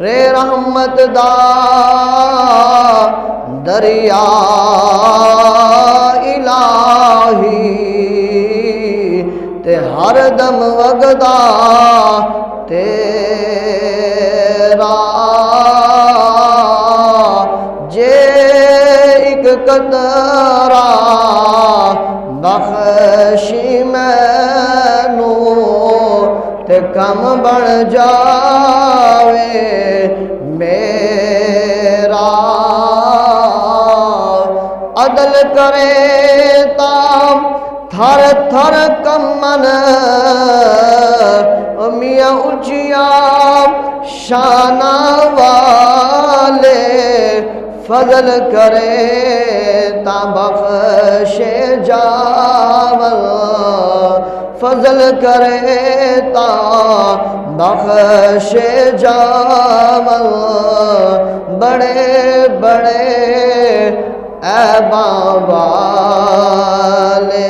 रे रहमत दा दरिया इलाही ते हर दम वगदा तेरा जे एक कतरा बख्शी मैनू ते कम बन जावे मेरा अदल करे ताम थर थर कमन मियाँ उचिया शाना वाले फजल करे ता बख्शे जावल फजल करे ता बख्शे जावल बड़े बड़े ऐबां वाले